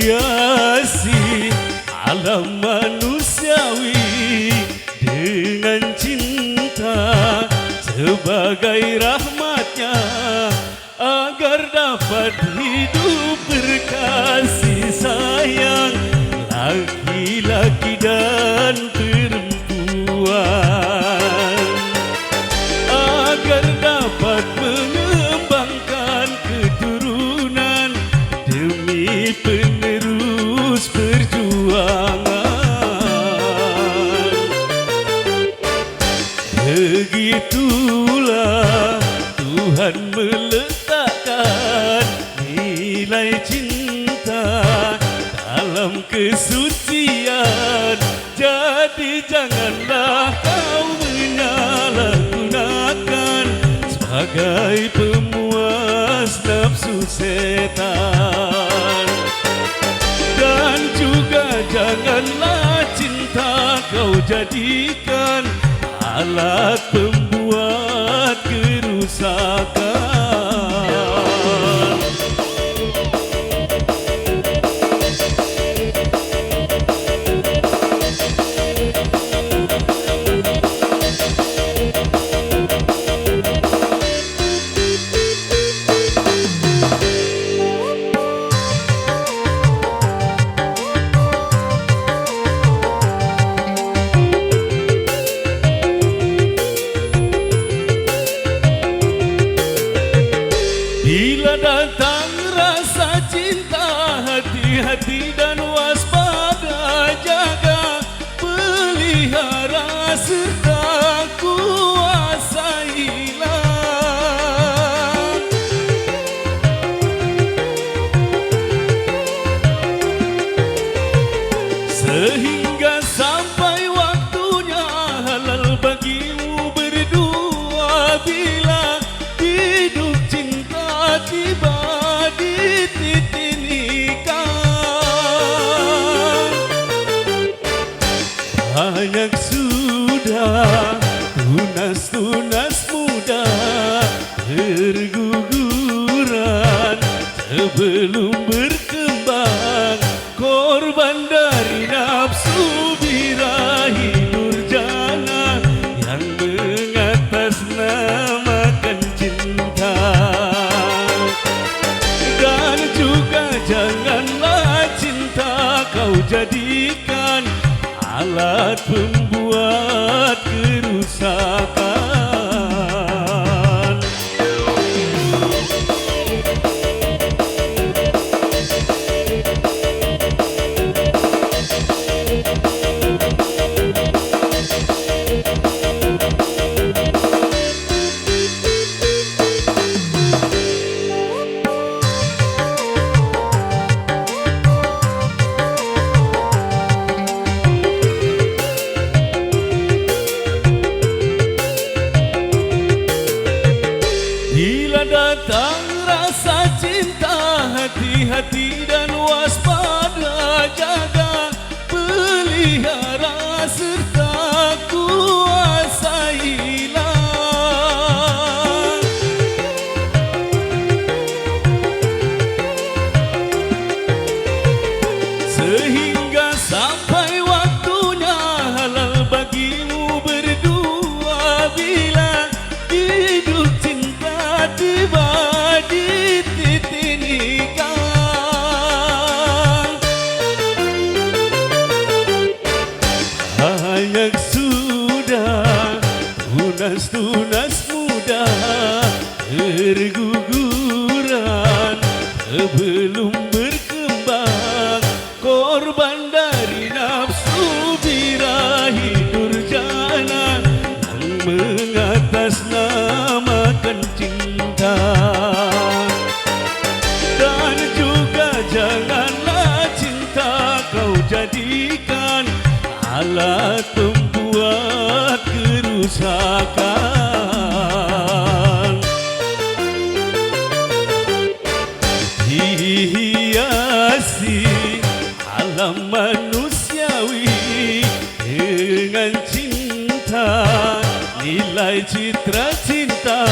Hiasi alam manusiawi dengan cinta sebagai rahmatnya, agar dapat hidup berkasih sayang laki-laki dan perempuan, agar dapat mengembangkan keturunan demi penerus perjuangan. Begitulah Tuhan meletakkan nilai cinta dalam kesucian. Jadi janganlah kau menyalahgunakan sebagai pemuas nafsu setan. Dan juga janganlah cinta kau jadikan alat pembuat kerusakan. Bila datang rasa cinta, hati-hati dan waspada, jaga, pelihara serta kuasailah. Sehingga sampai waktunya halal bagimu berdua, bila hidup cinta tiba di titik nikah. Banyak sudah tunas-tunas muda berguguran sebelum berkembang, korban dari nafsu birahi durjana yang mengatasnamakan cinta. Dan juga janganlah cinta kau jadikan alat pembuat kerusakan. Bila datang rasa cinta, hati-hati dan waspada, jaga, pelihara serta kuasailah. Sehingga sampai waktunya halal bagimu berdua, bila hidup cinta tiba di titik nikah. Banyak sudah tunas-tunas muda berguguran sebelum berkembang, korban dari nafsu birahi durjana yang mengatasnamakan cinta. Dan juga janganlah cinta kau jadikan alat pembuat kerusakan. Hiasi kasih alam manusiawi dengan cinta, nilai citra cinta